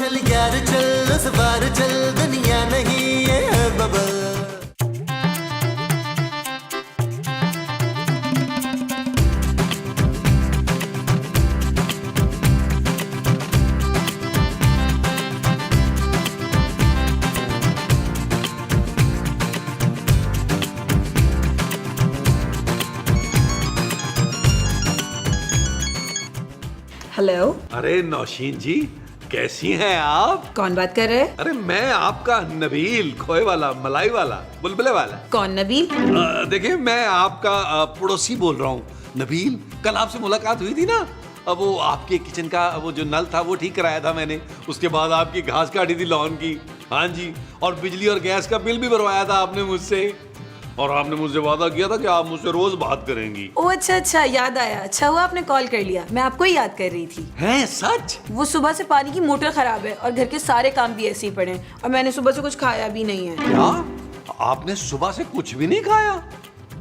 चल यार चल, उस बार चल, दुनिया नहीं ये है बबल। हेलो। अरे नौशीन जी, कैसी हैं आप? कौन बात कर रहे हैं? अरे मैं आपका नबील, खोए वाला, मलाई वाला, बुलबुले वाला। कौन नबील? देखिए मैं आपका पड़ोसी बोल रहा हूँ। नबील, कल आपसे मुलाकात हुई थी ना? अब वो आपके किचन का वो जो नल था वो ठीक कराया था मैंने। उसके बाद आपकी घास काटी थी लॉन की। हाँ जी, और बिजली और गैस का बिल भी भरवाया था आपने मुझसे। और आपने मुझसे वादा किया था कि आप मुझसे रोज बात करेंगी। ओ अच्छा, याद आया। अच्छा हुआ आपने कॉल कर लिया, मैं आपको ही याद कर रही थी। हैं सच? वो सुबह से पानी की मोटर खराब है और घर के सारे काम भी ऐसे ही पड़े हैं और मैंने सुबह से कुछ खाया भी नहीं है। क्या? आपने सुबह से कुछ भी नहीं खाया?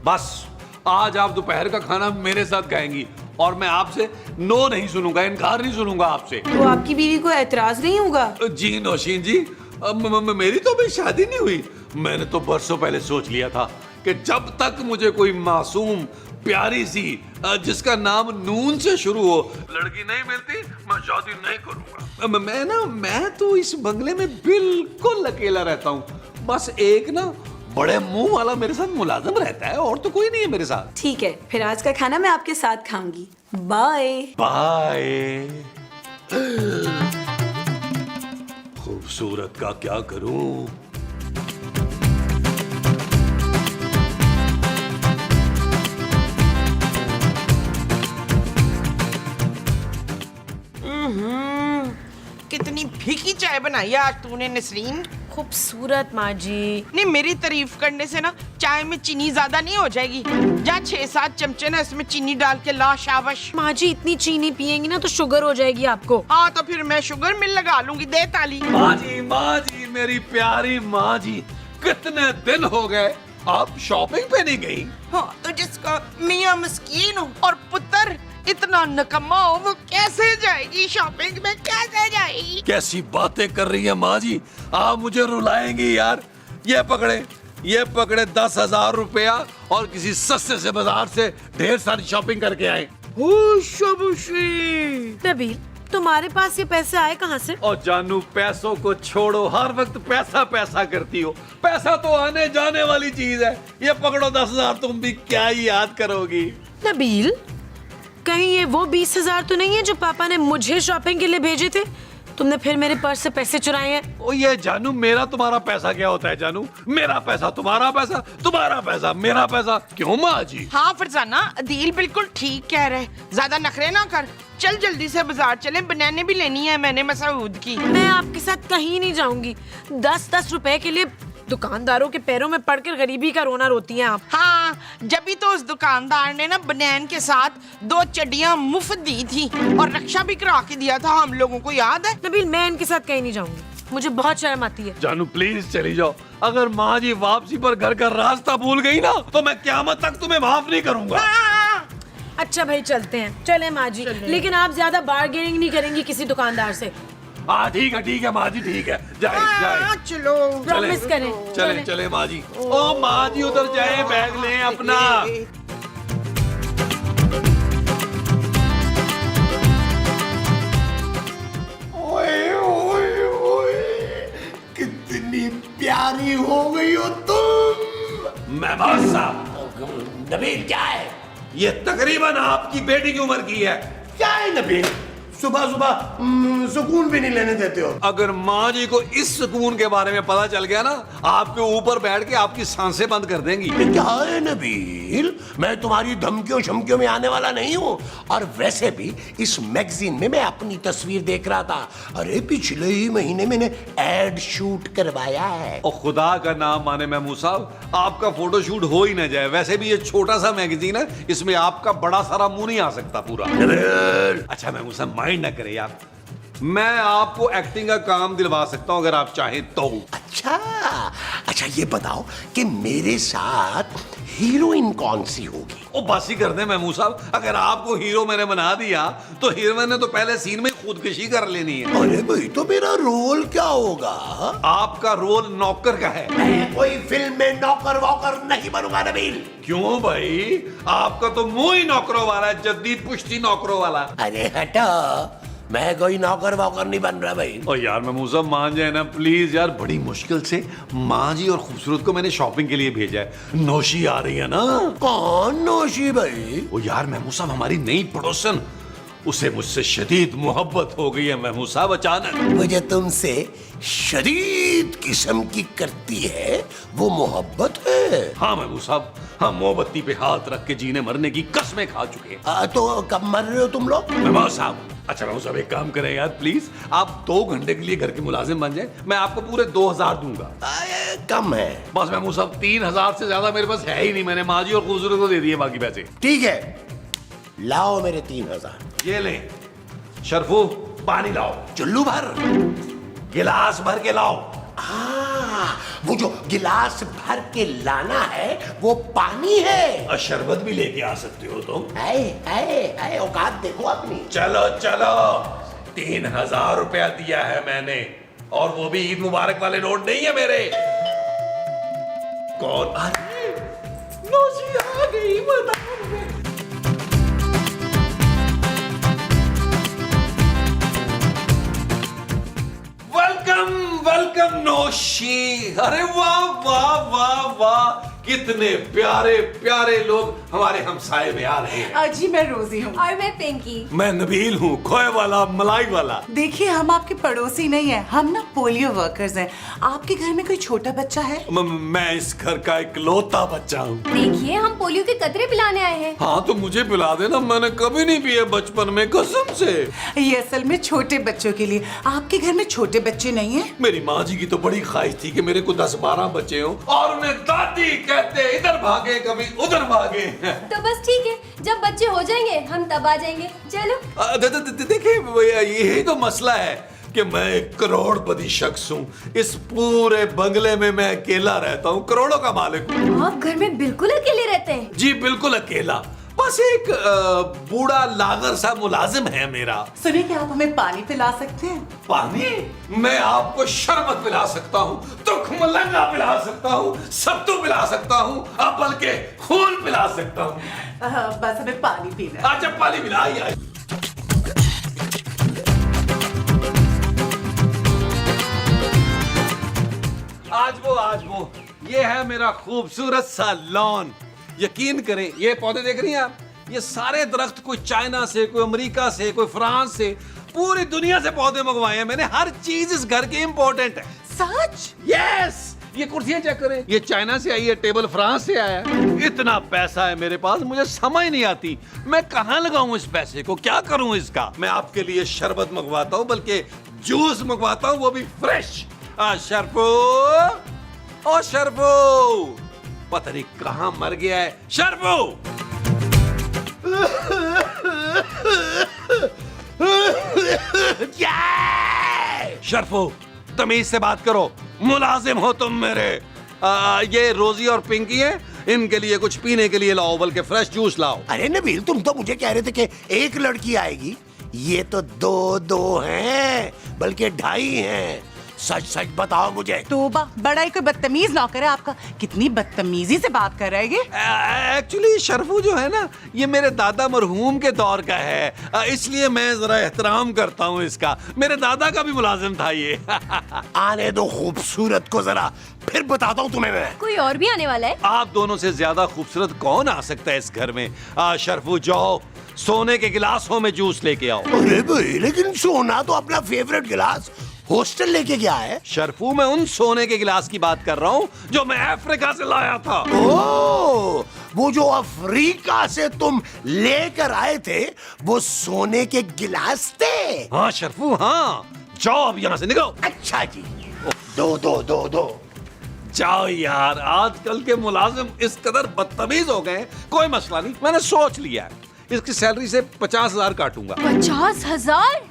बस आज आप दोपहर का खाना मेरे साथ खाएंगी और मैं आपसे नो नहीं सुनूंगा, इनकार नहीं सुनूंगा आपसे। तो आपकी बीवी को एतराज नहीं होगा? जी नौशीन जी, मेरी तो अभी शादी नहीं हुई। मैंने तो बरसों पहले सोच लिया था कि जब तक मुझे कोई मासूम प्यारी सी जिसका नाम नून से शुरू हो लड़की नहीं मिलती, मैं शादी नहीं करूंगा। मैं तो इस बंगले में बिल्कुल अकेला रहता हूँ। बस एक ना बड़े मुंह वाला मेरे साथ मुलाजिम रहता है, और तो कोई नहीं है मेरे साथ। ठीक है, फिर आज का खाना मैं आपके साथ खाऊंगी। Bye bye. खूबसूरत का क्या करूं? कितनी फीकी चाय बनाई है आज तूने नसरीन। खूबसूरत माँ जी। नहीं, मेरी तारीफ करने से ना चाय में चीनी ज्यादा नहीं हो जाएगी। जा 6-7 चमचे ना इसमें चीनी डाल के ला शाबाश। माँ जी इतनी चीनी पियेंगी ना तो शुगर हो जाएगी आपको। हाँ तो फिर मैं शुगर मिल लगा लूंगी। दे ताली। माँ जी, मेरी प्यारी माँ जी, कितने दिन हो गए आप शॉपिंग पे नहीं गई? हाँ तो जिसका मियाँ मस्कीन हो और पुत्र इतना नकम्मा हो वो कैसे जाएगी शॉपिंग में? कैसे जाएगी? कैसी बातें कर रही है माँ जी, आप मुझे रुलाएंगी यार। ये पकड़े 10,000 रुपया और किसी सस्ते से बाजार से ढेर सारी शॉपिंग करके आए। नबील, तुम्हारे पास ये पैसे आए कहाँ से? और जानू, पैसों को छोड़ो, हर वक्त पैसा पैसा करती हो। पैसा तो आने जाने वाली चीज है। ये पकड़ो 10,000, तुम भी क्या ही याद करोगी। नबील, कहीं ये वो 20,000 तो नहीं है जो पापा ने मुझे शॉपिंग के लिए भेजे थे? तुमने फिर मेरे पर्स से पैसे चुराए हैं? ओ ये जानू, मेरा तुम्हारा पैसा क्या होता है जानू? मेरा पैसा तुम्हारा पैसा, तुम्हारा पैसा मेरा पैसा। क्यों माँ जी? हाँ फरजाना, अदील बिल्कुल ठीक कह रहे। ज्यादा नखरे ना कर। चल जल्दी से बाजार चलें, बनाने भी लेनी है मैंने मसूद की। मैं आपके साथ कहीं नहीं जाऊंगी। 10-10 रुपए के लिए दुकानदारों के पैरों में पड़कर गरीबी का रोना रोती हैं आप। हाँ, जब भी तो उस दुकानदार ने ना बनैन के साथ 2 चड्डियां मुफ्त दी थी और रक्षा भी करा के दिया था हम लोगों को, याद है? नबील, मैं इनके साथ कहीं नहीं जाऊंगी, मुझे बहुत शर्म आती है। जानू प्लीज चली जाओ। अगर माँ जी वापसी पर घर का रास्ता भूल गई ना तो मैं क़यामत तक तुम्हें माफ नहीं करूंगा। अच्छा भाई चलते हैं। चले माँ जी, लेकिन आप ज्यादा बार्गेनिंग नहीं करेंगी किसी दुकानदार से। हाँ ठीक है माँ जी, ठीक है। जाए चलो प्रॉमिस करें। चले माँ जी। ओ माँ जी उधर जाए, बैग लें अपना। कितनी प्यारी हो गई हो तुम। मेहमान साहब। नबील क्या है? ये तकरीबन आपकी बेटी की उम्र की है। क्या है नबील? सुबह सुबह सुकून भी नहीं लेने देते हो। अगर माँ जी को इस सुकून के बारे में पता चल गया ना, आपके ऊपर बैठ के आपकी सांसें बंद कर देंगी। क्या है नबील, मैं तुम्हारी धमकियों शमकियों में आने वाला नहीं हूँ। और वैसे भी इस मैगजीन में मैं अपनी तस्वीर देख रहा था। अरे पिछले ही महीने मैंने एड शूट करवाया है। और खुदा का नाम माने महमूद साहब, आपका फोटोशूट हो ही ना जाए। वैसे भी ये छोटा सा मैगजीन है, इसमें आपका बड़ा सारा मुंह नहीं आ सकता पूरा। अच्छा महमूद साहब माइंड ना करे यार, मैं आपको एक्टिंग का काम दिलवा सकता हूं अगर आप चाहें तो। अच्छा, अच्छा ये बताओ कि मेरे साथ हीरोइन कौन सी होगी? ओ बस ही कर दे महमूद साहब, अगर आपको हीरो मैंने बना दिया तो हीरोइन ने तो पहले सीन में खुदकुशी कर लेनी है। अरे भाई, तो मेरा रोल क्या होगा? आपका रोल नौकर का है। मैं कोई फिल्म में नौकर वॉकर नहीं बनूंगा नबील। क्यों भाई, आपका तो मुंह ही नौकरों वाला है, जद्दीद पुश्ती नौकरों वाला। अरे हटा, मैं कोई नौकर वॉकर नहीं बन रहा भाई। और यार महमूद साहब मान जाए ना प्लीज यार, बड़ी मुश्किल से माँ जी और खूबसूरत को मैंने शॉपिंग के लिए भेजा है। नौशी आ रही है ना। कौन नौशी भाई? ओ यार महमूद साहब, हमारी नई पड़ोसन, उसे मुझसे शदीद मोहब्बत हो गई है महमूद साहब अचानक। मुझे तुमसे शदीद किस्म की करती है वो मोहब्बत है। हाँ महमूद साहब, हम मोमबत्ती पे हाथ रख के जीने मरने की कसमें खा चुके हैं। तो कब मर रहे हो तुम लोग? महमूद साहब, अच्छा महमूद साहब एक काम करें यार प्लीज, आप 2 घंटे के लिए घर के मुलाजिम बन जाए, मैं आपको पूरे 2000 दूंगा। कम है। बस महमूद साहब 3000 से ज्यादा मेरे पास है ही नहीं, मैंने माँ जी और खूबसूरत को दे दिए बाकी पैसे। ठीक है, लाओ मेरे 3000। ये ले शरफू, पानी लाओ। चुल्लू भर, गिलास भर के लाओ। वो जो गिलास भर के लाना है वो पानी है। और शरबत भी लेके आ सकते हो तुम। आए आए आए, औकात देखो अपनी। चलो चलो, 3000 रुपया दिया है मैंने, और वो भी ईद मुबारक वाले नोट नहीं है मेरे। कौन? अरे नौशी आ गई, बताओ। Welcome welcome नौशी। अरे वाह वाह वाह वाह, कितने प्यारे प्यारे लोग हमारे हमसाए में आ रहे हैं। जी मैं रोजी हूँ। और मैं पिंकी। मैं नबील हूँ, खोए वाला मलाई वाला। देखिए हम आपके पड़ोसी नहीं है, हम ना पोलियो वर्कर्स हैं। आपके घर में कोई छोटा बच्चा है? मैं इस घर का इकलौता बच्चा हूँ। देखिए हम पोलियो के कतरे पिलाने आए हैं। हाँ तो मुझे पिला देना, मैंने कभी नहीं पिए बचपन में, कसम से। ये असल में छोटे बच्चों के लिए। आपके घर में छोटे बच्चे नहीं हैं? मेरी माँ जी की तो बड़ी ख्वाहिश थी कि मेरे को 10-12 बच्चे हों, और उन्हें दादी कहते इधर भागे कभी उधर भागे। तो बस ठीक है, जब बच्चे हो जाएंगे हम तब आ जाएंगे। चलो। देखिए भैया, यही तो मसला है कि मैं एक करोड़पति शख्स हूँ। इस पूरे बंगले में मैं अकेला रहता हूँ, करोड़ों का मालिक हूँ। आप घर में बिल्कुल अकेले रहते हैं? जी बिल्कुल अकेला, बस एक बूढ़ा लागर सा मुलाजिम है मेरा। सुनिए, क्या आप हमें पानी पिला सकते हैं? पानी? मैं आपको शरबत पिला सकता हूँ, तुख मलंगा पिला सकता हूँ, सत्तू पिला सकता हूँ, अब बल्कि खून पिला सकता हूँ। बस हमें पानी पीना है। अच्छा पानी पिला। आइए। आज वो ये है मेरा खूबसूरत सा लॉन। यकीन करें, ये पौधे देख रही हैं आप, ये सारे दरख्त कोई चाइना से, कोई अमेरिका से, कोई फ्रांस से, पूरी दुनिया से पौधे मंगवाए हैं मैंने। हर चीज इस घर की इंपॉर्टेंट है। सच? यस। ये कुर्सियां चेक करें, ये चाइना से आई है, टेबल फ्रांस से आया है। इतना पैसा है मेरे पास, मुझे समझ नहीं आती मैं कहां लगाऊं इस पैसे को, क्या करूं इसका। मैं आपके लिए शरबत मंगवाता हूं, बल्कि जूस मंगवाता हूं, वो भी फ्रेश। शरफू, ओ शरफू, पता नहीं कहां मर गया है। शरफू, शरफू तमीज से बात करो, मुलाजिम हो तुम मेरे। ये रोजी और पिंकी है, इनके लिए कुछ पीने के लिए लाओ, बल्कि फ्रेश जूस लाओ। अरे नबील, तुम तो मुझे कह रहे थे कि एक लड़की आएगी, ये तो 2 हैं, बल्कि 2.5 हैं। सच सच बताओ मुझे। तोबा, बड़ा ही कोई बदतमीज नौकर है आपका। कितनी बदतमीजी से बात कर रहा है ये। एक्चुअली शरफू जो है ना, ये मेरे दादा मरहूम के दौर का है, इसलिए मैं जरा एहतराम करता हूँ इसका। मेरे दादा का भी मुलाजिम था ये। आने दो खूबसूरत को जरा, फिर बताता हूँ तुम्हें मैं। कोई और भी आने वाला है? आप दोनों से ज्यादा खूबसूरत कौन आ सकता है इस घर में। शरफू जाओ, सोने के गिलासों में जूस लेके आओ। अरे भाई, लेकिन सोना तो अपना फेवरेट गिलास हॉस्टल लेके गया है। शरफू, मैं उन सोने के गिलास की बात कर रहा हूँ जो मैं अफ्रीका से लाया था। ओह, वो जो अफ्रीका से तुम लेकर आए थे, वो सोने के गिलास थे? हाँ शरफू, हाँ। जाओ अब यहाँ से निकलो। अच्छा जी, दो। जाओ यार, आजकल के मुलाजिम इस कदर बदतमीज हो गए। कोई मसला नहीं, मैंने सोच लिया है, इसकी सैलरी से 50,000 काटूंगा। 50,000?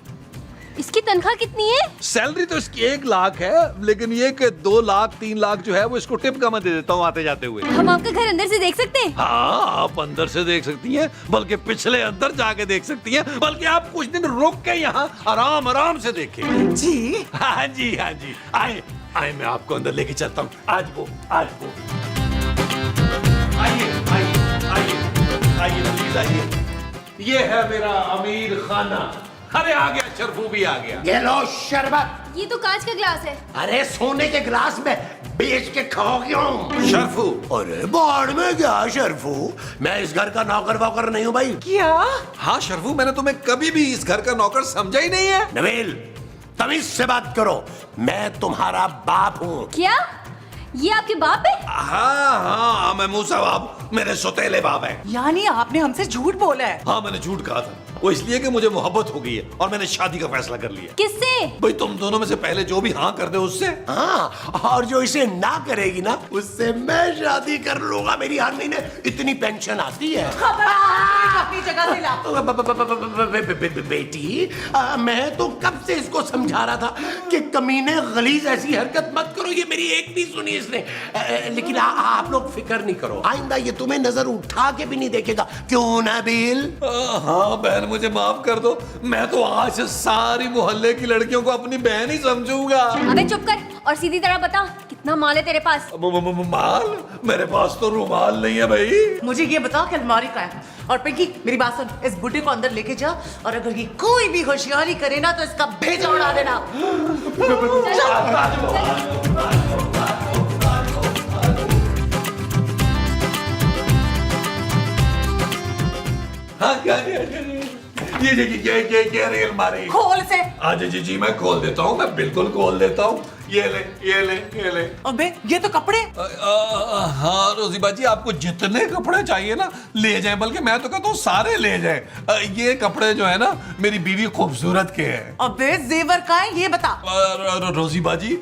इसकी तनख्वाह कितनी है? सैलरी तो इसकी 1 लाख है, लेकिन ये कि 2 लाख 3 लाख जो है वो इसको टिप का मैं दे देता हूँ आते जाते हुए। हम आपका घर अंदर से देख सकते हैं? हाँ, आप अंदर से देख सकती हैं, बल्कि पिछले अंदर जाके देख सकती हैं, बल्कि आप कुछ दिन रुक के यहाँ आराम आराम से देखें। जी हाँ जी, हाँ जी, आए आए, मैं आपको अंदर लेके चलता हूँ। आज वो आइए आइए आइए आइए, प्लीज आइए। ये है मेरा अमीर खाना। अरे आ गया, शरफू भी आ गया। ये लो शरबत। ये तो कांच का ग्लास है। अरे सोने के गिलास में बेच के खाओ क्यों? शरफू, अरे बाढ़ में क्या शरफू, मैं इस घर का नौकर वोकर नहीं हूँ भाई। क्या? हाँ शरफू, मैंने तुम्हें कभी भी इस घर का नौकर समझा ही नहीं है। नबील, तमीज से बात करो, मैं तुम्हारा बाप हूँ। क्या ये आपके बाप है? हाँ हाँ, मैं मूसा बाप, मेरे सौतेले बाप है। यानी आपने हमसे झूठ बोला है? हाँ, मैंने झूठ कहा था, वो इसलिए कि मुझे मोहब्बत हो गई है और मैंने शादी का फैसला कर लिया। किससे? भाई तुम दोनों में से पहले जो भी हाँ कर दे उससे। हाँ, और जो इसे ना करेगी ना, उससे मैं शादी कर लूंगा। मेरी हर महीने इतनी पेंशन आती है। अपनी जगह से लाओ। बेटी, मैं तो कब से इसको समझा रहा था कि कमीने गलीज ऐसी हरकत मत करो। ये मेरी एक नहीं सुनी इसने। लेकिन आप लोग फिक्र नहीं करो, आइंदा ये तुम्हें नजर उठा के भी नहीं देखेगा। क्यों नबील? हाँ बहन, मुझे माफ कर दो, मैं तो आज से सारी मोहल्ले की लड़कियों को अपनी बहन ही समझूंगा। अबे चुप कर और सीधी तरह बता, कितना माल है तेरे पास? माल? मेरे पास तो रुमाल नहीं है भाई। मुझे ये बता कि अलमारी का है। और पिंकी, मेरी बात सुन, इस बुढ़े को अंदर लेके जा और अगर ये कोई भी होशियारी करे ना तो इसका भेजा उड़ा देना। हाँ, क्या ये रही अलमारी। खोल से। आज जी मैं खोल देता हूँ, मैं बिल्कुल खोल देता हूँ। ये ले ये ले ये ले। अबे ये तो कपड़े। हाँ रोजीबा जी, आपको जितने कपड़े चाहिए ना ले जाएं, बल्कि मैं तो कहता हूँ सारे ले जाएं। ये कपड़े जो है ना मेरी बीवी खूबसूरत के हैं। अबे जेवर का है ये बता। रोजीबा जी,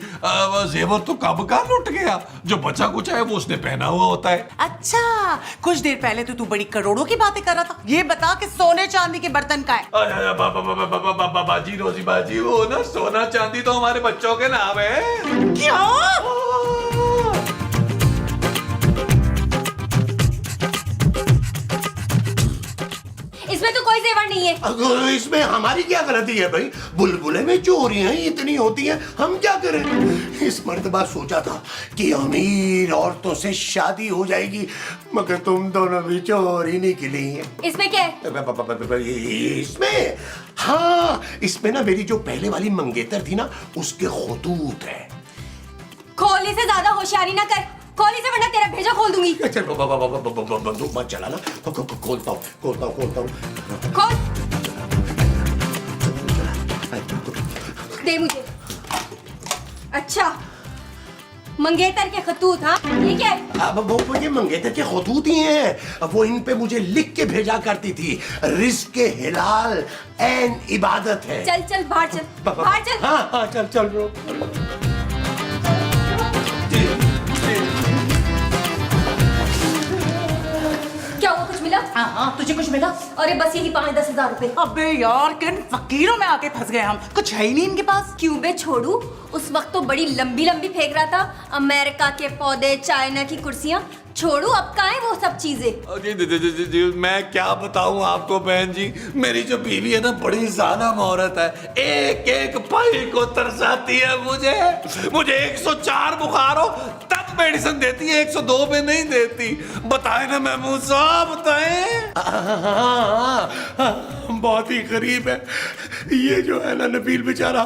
जेवर तो कब का लुट गया, जो बचा कुछ है वो उसने पहना हुआ होता है। अच्छा, कुछ देर पहले तो तू बड़ी करोड़ों की बातें कर रहा था। ये बता कि सोने चांदी के बर्तन का है? बाजी रोजीबा जी, वो ना सोना चांदी तो हमारे बच्चों के नाम है। क्या? इसमें तो कोई जेवर नहीं है। अगर इसमें हमारी क्या गलती है भाई? बुलबुले में चोरियां ही इतनी होती हैं, हम क्या करें? इस मर्तबा सोचा था कि अमीर औरतों से शादी हो जाएगी, मगर तुम दोनों भी चोर ही निकली हैं। इसमें क्या है? इसमें, हाँ, इसमें ना मेरी जो पहले वाली मंगेतर थी ना, उसके खतूत है। खोलने से ज्यादा होशियारी ना कर, खोलने से वरना तेरा भेजा खोल दूंगी। चल बंदूक मत चलाना, खोलता हूँ। खोल, दे मुझे। अच्छा, मंगेतर के खतूत, हाँ ठीक है। अब वो ये मंगेतर के खतूत ही हैं। वो इन पे मुझे लिख के भेजा करती थी, रिस्क के हिलाल एन इबादत है। चल चल बाहर चल, बाहर चल। हाँ चल ब्रो। क्या हुआ, कुछ मिला? हाँ, तुझे कुछ मिला? अरे बस यही 5-10 हजार रुपए। अबे यार, किन फकीरों में आके फंस गए हम, कुछ है ही नहीं इनके पास। क्यों बे छोड़ू, उस वक्त तो बड़ी लंबी लंबी फेंक रहा था, अमेरिका के पौधे, चाइना की कुर्सियां। छोड़ू, अब कहाँ है वो सब चीजें? जी, मैं क्या बताऊं आपको बहन जी, मेरी जो बीवी है ना बड़ी जालिम औरत है, एक एक पाई को तरसाती है। मुझे 104 बुखार हो तब मेडिसिन देती है, 102 पे नहीं देती। बताए ना महमूद साहब, बताए। बहुत ही गरीब है ये जो है ना नबील बेचारा।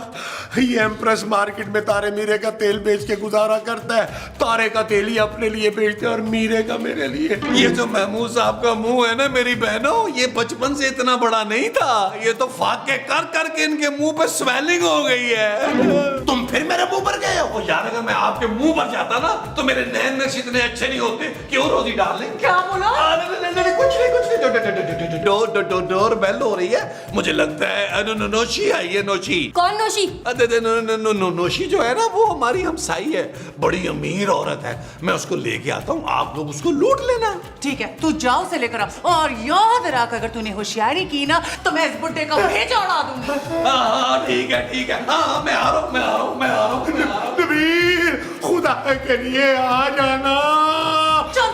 ये एम्प्रेस मार्केट में तारे मीरे का तेल बेच के गुजारा करता है। तारे का तेल ही अपने लिए बेचते और मीरे का मेरे लिए। ये जो महमूद साहब का मुंह है ना मेरी बहनों, ये बचपन से इतना बड़ा नहीं था, ये तो फाके कर करके इनके मुंह पे स्वेलिंग हो गई है। तुम फिर मेरे मुंह पर गए हो। ओ यार अगर मैं आपके मुंह पर जाता ना तो मेरे नैन नक्श इतने अच्छे नहीं होते। क्यों रोजी डार्लिंग? क्या बोला? नहीं, कुछ नहीं। डोर बेल हो रही है, मुझे लगता है नोशी आई है। नोशी कौन नोशी? नोशी जो है ना वो हमारी हमसाई है, बड़ी अमीर औरत है। मैं उसको लेके आता हूँ, आप लोग उसको लूट लेना। ठीक है, तू जाओ से लेकर आ, और याद रख अगर तूने होशियारी की ना तो मैं इस बुड्ढे का भेजा उड़ा दूंगी। हाँ ठीक है। हाँ मैं आ रहा हूँ। नबील, खुदा के लिए आ जाना। चल।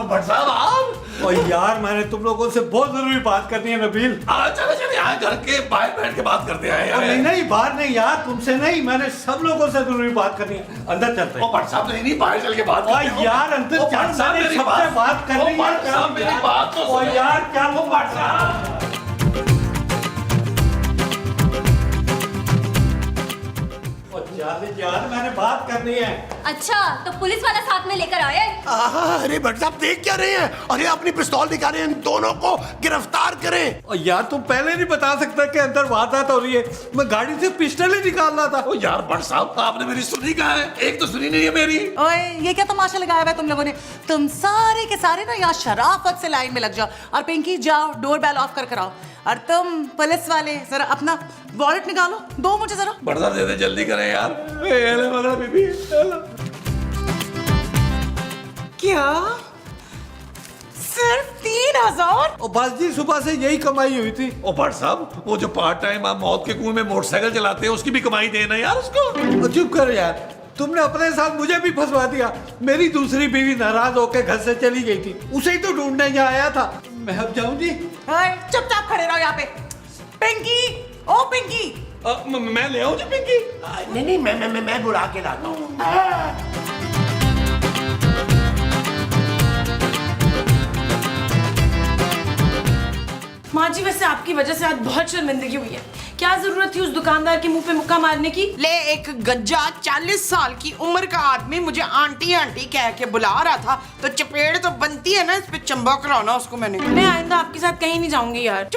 भट्ट साहब आप? और यार मैंने तुम लोगों से बहुत जरूरी बात करनी है नबील। चलो यहाँ घर के बाहर बैठ के बात करते हैं। और नहीं बाहर नहीं यार, तुमसे नहीं, मैंने सब लोगों से जरूरी बात करनी है। अंदर चलते हैं। भट्ट साहब नहीं बाहर चल के बात और यार अंदर चल, मैंने सबसे बात करनी है। भट्ट साहब मेरी बात तो और यार क्या वो भट्ट साहब यार मैंने बात करनी है। अच्छा तो पुलिस वाला साथ में लेकर आया है? अरे भट्ट साहब देख क्या रहे हैं? अरे अपनी पिस्तौल दिखा रहे हैं, इन दोनों को गिरफ्तार करें। और यार तुम पहले नहीं बता सकता कि अंदर वारदात हो रही है? मैं गाड़ी से पिस्टल ही निकाल रहा था। ओ यार भट्ट साहब आपने मेरी सुनी कहाँ है? एक तो सुनी नहीं है मेरी। ओए ये क्या तमाशा लगाया हुआ है तुम लोगों ने? तुम सारे के सारे ना यहाँ शराफत से लाइन में लग जाओ, और पिंकी जाओ डोर बेल ऑफ कर कराओ, और तुम पुलिस वाले जरा अपना वॉलेट निकालो, दो मुझे जरा। भट्ट साहब दे दे, जल्दी करें यार। हेलो मगर बीबी, हेलो। क्या सिर्फ 3000? और बस जी सुबह से यही कमाई हुई थी। ओ भट्ट साहब वो जो पार्ट टाइम आप मौत के कुएं में मोटरसाइकिल चलाते हैं उसकी भी कमाई देना यार उसको। और चुप कर यार, तुमने अपने साथ मुझे भी फंसवा दिया। मेरी दूसरी बीवी नाराज होकर घर से चली गई थी, उसे ही तो ढूंढने यहाँ आया था। मैं अब जाऊं जी? चुपचाप खड़े रहो यहाँ पे। पिंकी, ओ पिंकी। मैं ले आऊं जी पिंकी? नहीं मैं बुला के लाता हूँ। माँ जी वैसे आपकी वजह से आज बहुत शर्मिंदगी हुई है। क्या जरूरत थी उस दुकानदार के मुंह पे मुक्का मारने की? ले एक गंजा 40 साल की उम्र का आदमी मुझे आंटी आंटी कह के बुला रहा था, तो चपेड़ तो बनती है ना, इस पे चंबा कराना उसको मैंने। मैं आइंदा आपके साथ कहीं नहीं जाऊंगी यार।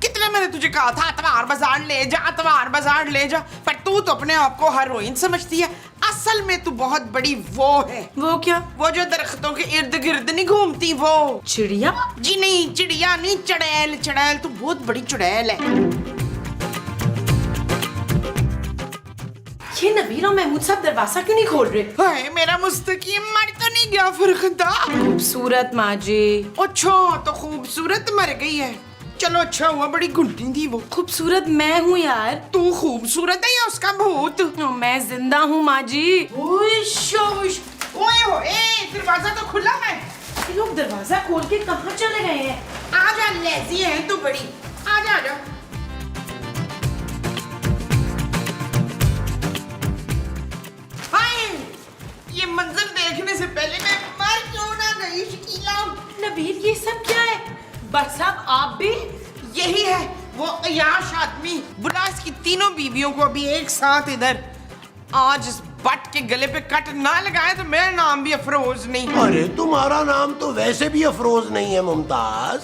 कितने मैंने तुझे कहा था अतवार बाजार ले जा, अतवार बाजार ले जा, पर तू तो अपने आप को हीरोइन समझती है। असल में तू बहुत बड़ी वो है। वो क्या? वो जो दरख्तों के इर्द गिर्द नहीं घूमती वो। चिड़िया? जी नहीं, चिड़िया नहीं, चुड़ैल। चुड़ैल तू बहुत बड़ी चुड़ैल है। ये नबील और महमूद साहब दरवाजा क्यों नहीं खोल रहे? हाय मेरा मुस्तकीम मर तो नहीं गया फरखदा? खूबसूरत माँ जी। अच्छा तो खूबसूरत मर गई है। चलो अच्छा हुआ, बड़ी गुंडी थी वो। खूबसूरत मैं हूँ यार। तू खूबसूरत है या उसका भूत? मैं जिंदा हूँ माँ जी। ओए होए, दरवाजा तो खुला है। ये लोग दरवाजा खोल के कहाँ चले गए हैं? आजा, लेजी है तू बड़ी। आजा आजा। हाय, ये मंजर देखने से पहले मैं मर क्यों ना गई शकीला। नबील ये सब क्या है? बट साहब आप भी? यही है वो अयाश आदमी। बुला इसकी तीनों बीवियों को अभी एक साथ इधर। आज इस बट के गले पे कट ना लगाए तो मेरा नाम भी अफरोज नहीं। अरे तुम्हारा नाम तो वैसे भी अफरोज नहीं है मुमताज।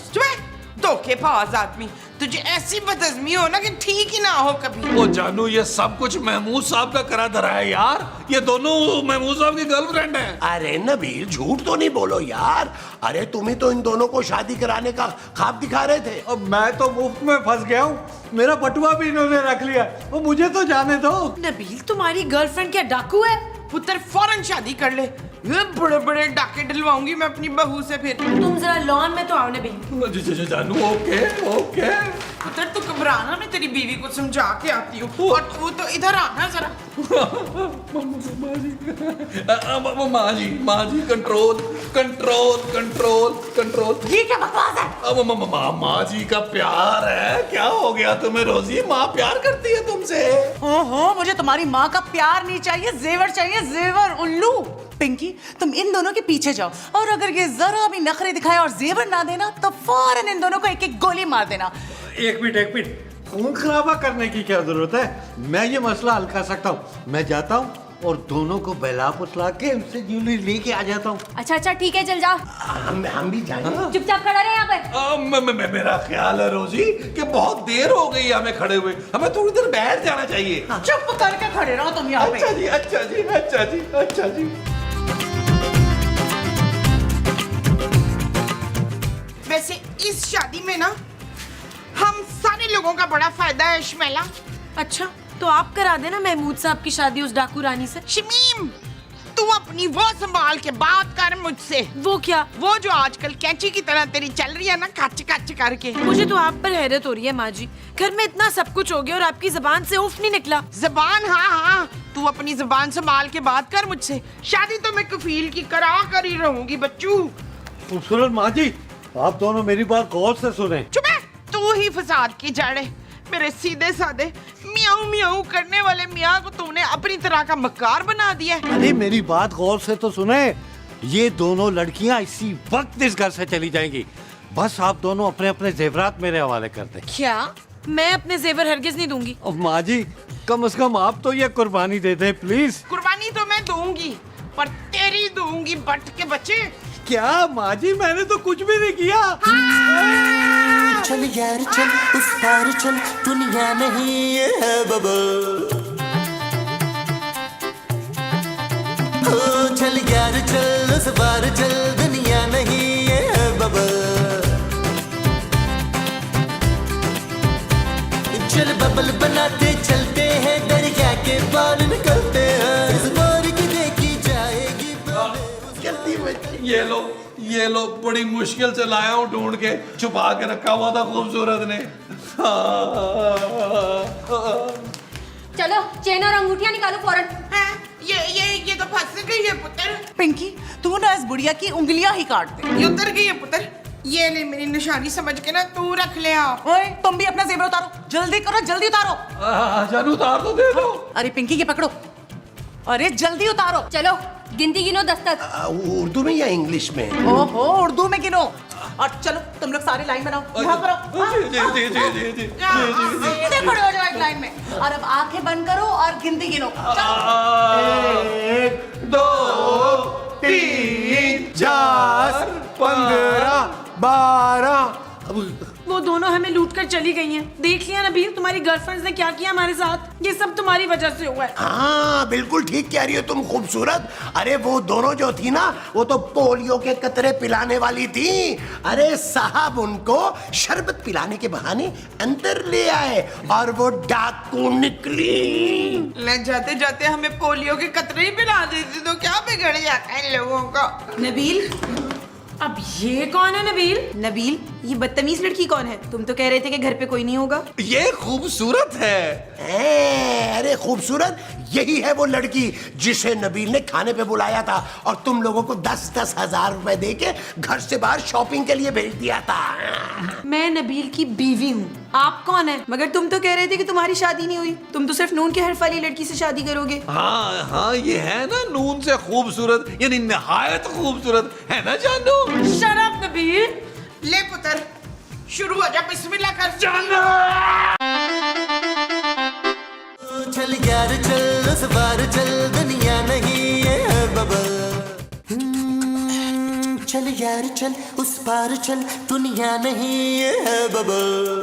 धोखेबाज आदमी, तुझे ऐसी बदअज़मी हो ना कि ठीक ही ना हो कभी। ओ जानू ये सब कुछ महमूद साहब का करा धरा है यार। ये दोनों महमूद साहब की गर्लफ्रेंड है। अरे नबील झूठ तो नहीं बोलो यार। अरे तुम ही तो इन दोनों को शादी कराने का ख्वाब दिखा रहे थे। अब मैं तो मुफ्त में फंस गया हूँ, मेरा बटुआ भी इन्होंने रख लिया। वो मुझे तो जाने दो। नबील तुम्हारी गर्लफ्रेंड क्या डाकू है? पुत्र फौरन शादी कर ले। ये बड़े बड़े डाके डलवाऊंगी मैं अपनी बहू से फिर। तुम जरा लॉन में तो आओ नबील। जानू ओके ओके। पुत्र तू घबराना, मैं तेरी बीवी को समझा के आती हूँ। और तू तो इधर आना जरा। माँ जी कंट्रोल कंट्रोल कंट्रोल कंट्रोल। ये क्या बकवास है? अब माँ जी का प्यार है। क्या हो गया तुम्हें रोजी? माँ प्यार करती है तुमसे। ओहो, मुझे तुम्हारी माँ का प्यार नहीं चाहिए, जेवर चाहिए, जेवर। उल्लू। पिंकी तुम इन दोनों के पीछे जाओ, और अगर ये जरा भी नखरे दिखाए और जेवर ना देना तो फौरन इन दोनों को एक एक गोली मार देना। एक मिनट, खून खराबा करने की क्या जरूरत है? मैं ये मसला हल कर सकता हूँ। मैं जाता हूँ, और दोनों को बहला पुतला के उनसे ज्वेलरी लेके आ जाता हूँ। अच्छा अच्छा ठीक है, चल जाओ। हम भी जाएं। चुपचाप खड़ा रहे यहाँ पर। मेरा ख्याल है रोजी कि बहुत देर हो गई हमें खड़े हुए, हमें थोड़ी देर बैठ जाना चाहिए। चुप करके खड़े रहो तुम यहाँ पे। अच्छा जी, अच्छा जी, अच्छा जी, अच्छा जी। वैसे इस शादी में ना हम सारे लोगों का बड़ा फायदा है शमेला। अच्छा तो आप करा देना महमूद साहब की शादी उस डाकू रानी से। शमीम, तू अपनी वो संभाल के बात कर मुझसे। वो क्या? वो जो आजकल कैंची की तरह तेरी चल रही है ना, कच कच करके। मुझे तो आप पर हैरत हो रही है माँ जी, घर में इतना सब कुछ हो गया और आपकी जबान से उफ नहीं निकला। जबान, हाँ हाँ, तू अपनी जबान संभाल के बात कर मुझसे। शादी तो मैं कफील की करा कर ही रहूंगी बच्चू। खूबसूरत माँ जी, आप दोनों मेरी बात गौर से सुने। चुप है, तू ही फसाद की जड़ है। मेरे सीधे साधे मियाऊ मियाऊ करने वाले मियाँ को तूने अपनी तरह का मक्कार बना दिया है। अरे मेरी बात गौर से तो सुने, ये दोनों लड़कियां इसी वक्त इस घर से चली जाएंगी। बस आप दोनों अपने अपने जेवरात मेरे हवाले कर दें। क्या? मैं अपने जेवर हरगिज नहीं दूंगी। अब माँ जी, कम से कम आप तो ये कुर्बानी दे दें प्लीज। कुर्बानी तो मैं दूंगी, पर तेरी दूंगी बट के बच्चे। क्या माँ जी, मैंने तो कुछ भी नहीं किया। चल यार चल, उस पार चल, दुनिया नहीं ये है बबल। ओ चल यार चल, उस पार चल, दुनिया नहीं ये है बबल। चल बबल बनाते चलते हैं, दरिया के बाल निकलते हैं, इस बार की देखी जाएगी जल्दी में ये लो, बड़ी मुश्किल से लाया हूँ ढूंढ के, छुपा के रखा हुआ था खूबसूरत ने। चलो चेन और अंगूठियां निकालो फौरन। हाँ, ये तो फंस गई है पुत्र। पिंकी, तू ना इस बुढ़िया की उंगलियां ही काट दे। ये उतर गई है पुत्र। ये ले मेरी निशानी समझ के ना, तू रख ले। ओए, तुम भी अपना जेवर उतारो, जल्दी करो, जल्दी उतारो। जानू उतार तो दे दो। अरे पिंकी, ये पकड़ो। अरे जल्दी उतारो। चलो गिनती गिनो 10 तक। उर्दू में या इंग्लिश में? ओहो, उर्दू में गिनो। और चलो तुम लोग सारी लाइन बनाओ, यहाँ करो। जी। सीधे खड़े हो जाओ एक लाइन में, और अब आंखें बंद करो और गिनती गिनो। 1 2 3 4 15 12। वो दोनों हमें लूट कर चली गई हैं। देख लिया नबील, तुम्हारी गर्लफ्रेंड्स ने क्या किया हमारे साथ। ये सब तुम्हारी वजह से हुआ है। हाँ बिल्कुल ठीक कह रही हो तुम खूबसूरत। अरे वो दोनों जो थी ना, वो तो पोलियो के कतरे पिलाने वाली थी। अरे साहब उनको शरबत पिलाने के बहाने अंदर ले आए और वो डाकू निकली। ले जाते जाते हमें पोलियो के कतरे ही पिला देती तो क्या बिगड़ जाता है इन लोगों का। नबील, अब ये कौन है नबील? नबील, ये बदतमीज लड़की कौन है? तुम तो कह रहे थे कि घर पे कोई नहीं होगा। ये खूबसूरत है। अरे खूबसूरत, यही है वो लड़की जिसे नबील ने खाने पे बुलाया था और तुम लोगों को 10-10 हजार रुपए दे के घर से बाहर शॉपिंग के लिए भेज दिया था। मैं नबील की बीवी हूँ। आप कौन है? मगर तुम तो कह रहे थे कि तुम्हारी शादी नहीं हुई। तुम तो सिर्फ नून के हर्फ वाली लड़की से शादी करोगे। हाँ, ये है ना नून से खूबसूरत, यानी नहायत खूबसूरत है ना जानू। शराब नबील। ले पुत्र, शुरू हो जा, बिस्मिल्लाह कर। चल यार चल, उस बार चल, दुनिया नहीं ये है बबल। चल यार चल, उस पार चल, दुनिया नहीं ये है बबल।